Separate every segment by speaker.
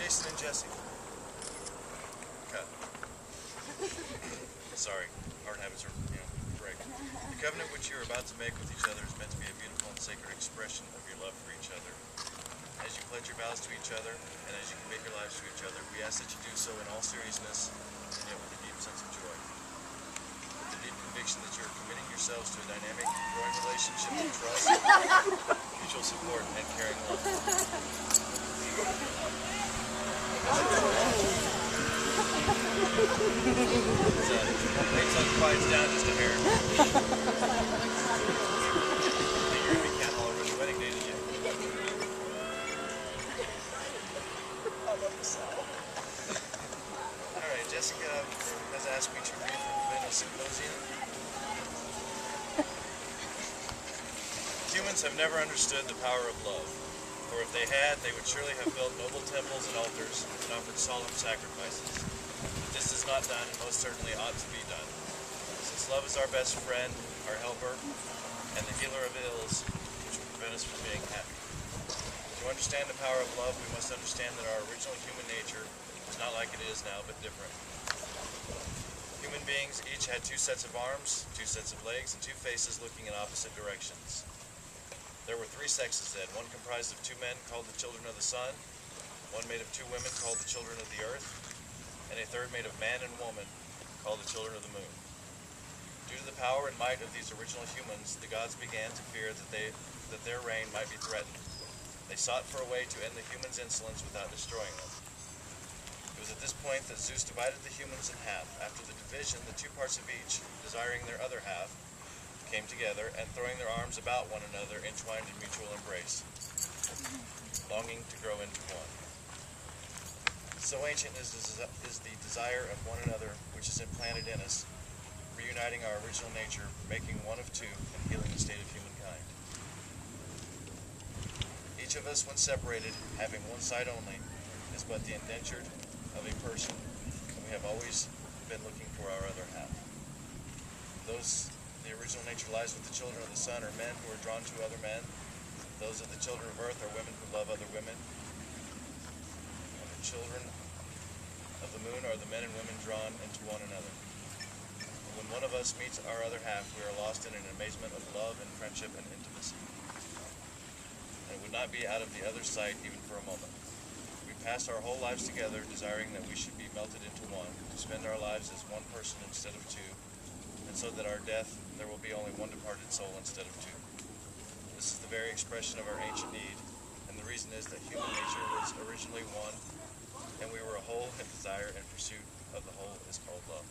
Speaker 1: Jason and Jesse. Cut. Sorry, hard habits are, break. The covenant which you are about to make with each other is meant to be a beautiful and sacred expression of your love for each other. As you pledge your vows to each other, and as you commit your lives to each other, we ask that you do so in all seriousness, and yet with a deep sense of joy. With the deep conviction that you are committing yourselves to a dynamic, growing relationship of trust, mutual support, and caring love. Wait till it quiets down just a hair. Figuring we can't all rush wedding day today. Alright, Jessica has asked me to read from Venus Symposium. Humans have never understood the power of love, for if they had, they would surely have built noble temples and altars and offered solemn sacrifices. But this is not done, and most certainly ought to be done. Since love is our best friend, our helper, and the healer of ills, which will prevent us from being happy. To understand the power of love, we must understand that our original human nature is not like it is now, but different. Human beings each had two sets of arms, two sets of legs, and two faces looking in opposite directions. There were three sexes then, one comprised of two men called the children of the sun, one made of two women called the children of the earth, and a third made of man and woman called the children of the moon. Due to the power and might of these original humans, the gods began to fear that their reign might be threatened. They sought for a way to end the humans' insolence without destroying them. It was at this point that Zeus divided the humans in half. After the division, the two parts of each, desiring their other half, came together and throwing their arms about one another, entwined in mutual embrace, longing to grow into one. So ancient is the desire of one another which is implanted in us, reuniting our original nature, making one of two, and healing the state of humankind. Each of us, when separated, having one side only, is but the indentured of a person, and we have always been looking for our other half. The original nature lies with the children of the sun, are men who are drawn to other men. Those of the children of earth are women who love other women. And the children of the moon are the men and women drawn into one another. And when one of us meets our other half, we are lost in an amazement of love and friendship and intimacy. And it would not be out of the other's sight even for a moment. We pass our whole lives together, desiring that we should be melted into one, to spend our lives as one person instead of two, and so that our death there will be only one departed soul instead of two. This is the very expression of our ancient need, and the reason is that human nature was originally one, and we were a whole, and desire and pursuit of the whole is called love.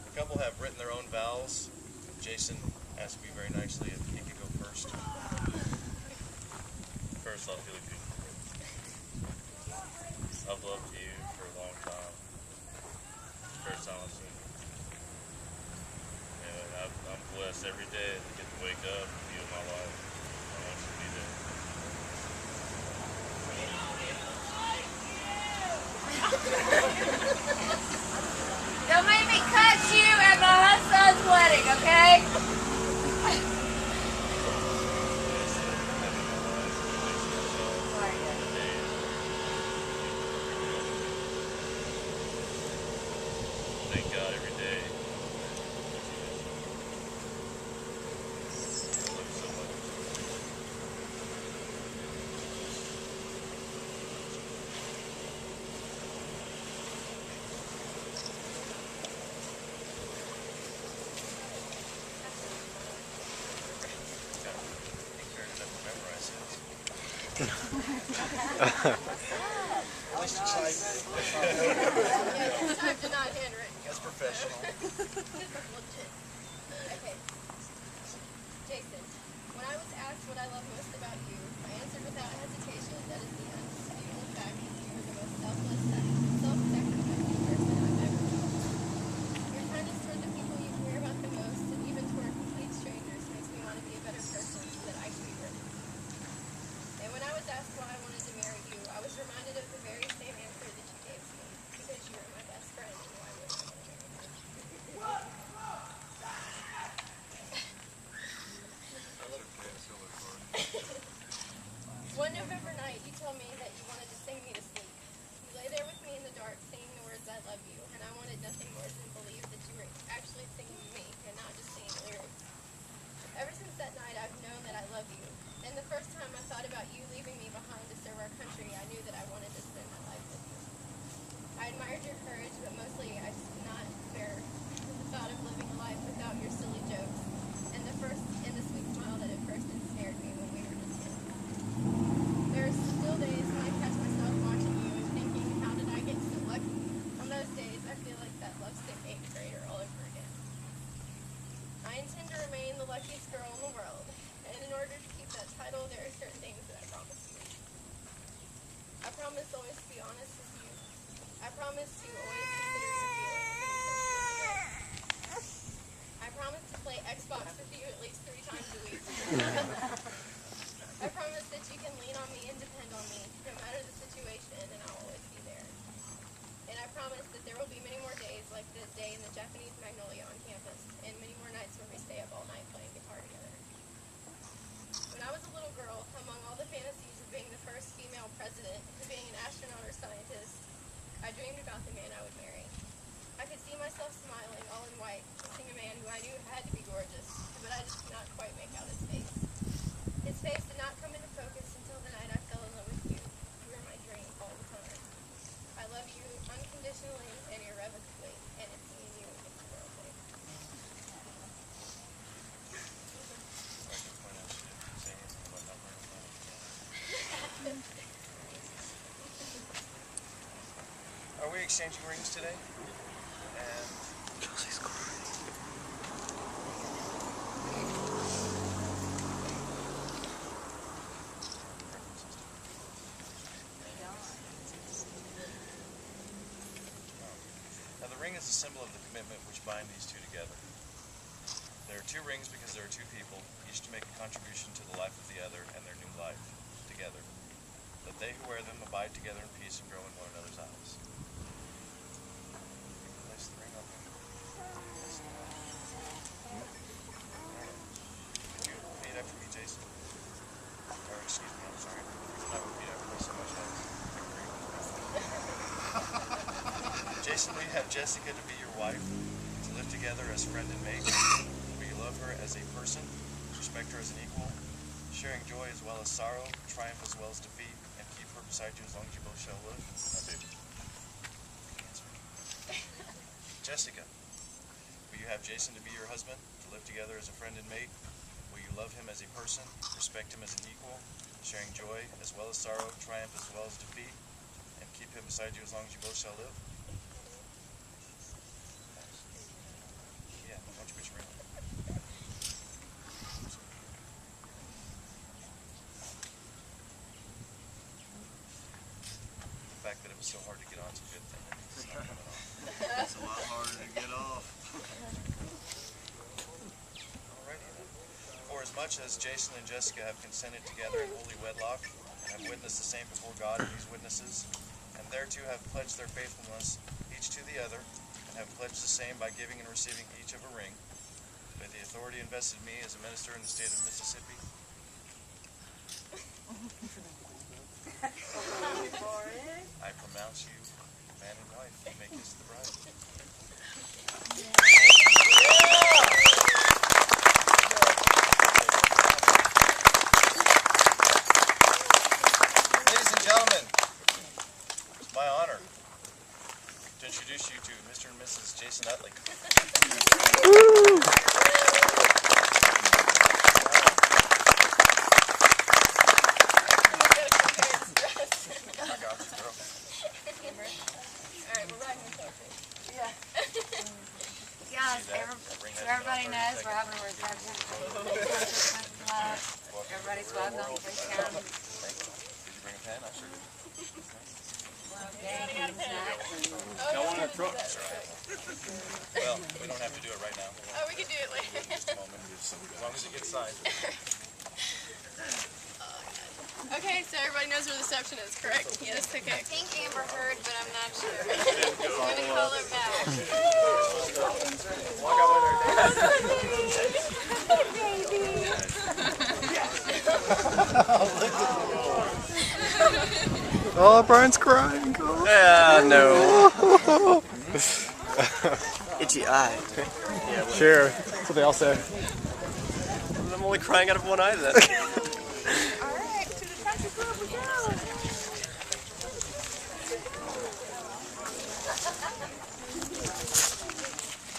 Speaker 1: The couple have written their own vows. Jason asked me very nicely if he could go first.
Speaker 2: First off, you look good. I've loved you for a long time. First time I've seen you. And I'm blessed every day to get to wake up and be in my life. I want you to be there.
Speaker 3: Don't make me cut you at my son's wedding, okay?
Speaker 2: Thank God every day. I love you so much.
Speaker 1: At least you tried.
Speaker 3: Typed and not handwritten.
Speaker 1: That's professional.
Speaker 3: Okay. Jason, when I was asked what I love most about you, I answered without hesitation that is the undisputable fact that you are the most selfless, self-sacrificing person I've ever known. Your kindness toward the people you care about the most, and even toward complete strangers, makes me want to be a better person so that I can be worthy. And when I was asked why I wanted to marry you, I was reminded of the very same answer that you gave me, because you are my best friend and why I would want to marry you. night, you told me that you wanted to sing me to sleep. You lay there with me in the dark, singing the words "I love you," and I wanted nothing more than believe that you were actually singing to me and not just singing lyrics. Ever since that night, I've known that I love you. And the first time I thought about you leaving me behind to serve our country, I knew that I wanted to spend my life with you. I admired your courage, but mostly I just could not bear the thought of living a life without your silly jokes and the sweet smile that at first ensnared me when we were just kids. There are still days when I catch myself watching you and thinking, how did I get so lucky? On those days, I feel like that lovesick 8th grader all over again. I intend to remain the luckiest girl in the world, and in order to keep that title, there are certain things that I promise you. I promise always to be honest with you. I promise to always consider your feelings. I promise to play Xbox with you at least 3 times a week. I promise that you can lean on me and depend on me, no matter the situation, and I'll always be there. And I promise that there will be many more days like the day in the Japanese Magnolia on campus, and many more nights where we stay up all night playing guitar together. When I was a little girl, among all the fantasies of being the first female president, to being an astronaut or scientist, I dreamed about the man I would marry. I could see myself smiling, all in white, kissing a man who I knew had to be gorgeous, but I just could not quite make out his face. His face did not come into focus until the night I fell in love with you. You were my dream all the time. I love you unconditionally and irrevocably, and it's me and you against the world, babe.
Speaker 2: I can point out shit, saying anything about not wearing a hat.
Speaker 1: Are we exchanging rings today? And now the ring is a symbol of the commitment which bind these two together. There are 2 rings because there are 2 people, each to make a contribution to the life of the other and their new life together. That they who wear them abide together in peace and grow in one another's eyes. Place the ring on him. Place the ring. Could you repeat after me, Jason? Or excuse me, I'm sorry. Not repeat after me so much as Jason, will you have Jessica to be your wife, to live together as friend and mate? Will you love her as a person, respect her as an equal, sharing joy as well as sorrow, triumph as well as defeat, and keep her beside you as long as you both shall live?
Speaker 2: I do.
Speaker 1: Jessica, will you have Jason to be your husband, to live together as a friend and mate? Will you love him as a person, respect him as an equal, sharing joy as well as sorrow, triumph as well as defeat, and keep him beside you as long as you both shall live? Yeah, why don't you put your ring on? The fact that it was so hard to get on is a good thing. It's not coming off.
Speaker 4: It's a lot harder to get off.
Speaker 1: Alrighty then. For as much as Jason and Jessica have consented together in holy wedlock, and have witnessed the same before God and these witnesses, and thereto have pledged their faithfulness each to the other, and have pledged the same by giving and receiving each of a ring, by the authority invested in me as a minister in the state of Mississippi, I pronounce you man and wife. You may kiss the bride. Ladies and gentlemen, it's my honor to introduce you to Mr. and Mrs. Jason Utley.
Speaker 5: Everybody knows we're having a reception. Everybody's welcome. Please come.
Speaker 1: Did you bring a pen? I sure did.
Speaker 5: Cake and snacks and
Speaker 1: Well, we don't have to do it right now.
Speaker 3: Oh, we can do it later.
Speaker 1: Just a moment. As long as it gets signed.
Speaker 3: Okay, so everybody knows where the reception is, correct? Yes, okay.
Speaker 5: I think Amber heard, but I'm not sure. I'm gonna call her back.
Speaker 4: Look at the
Speaker 6: Oh, Brian's crying. Oh.
Speaker 2: Yeah, no.
Speaker 4: Itchy eye.
Speaker 2: Yeah, well,
Speaker 6: Sure. That's what they all say.
Speaker 2: I'm only crying out of one eye then.
Speaker 5: Alright, to the country club we go.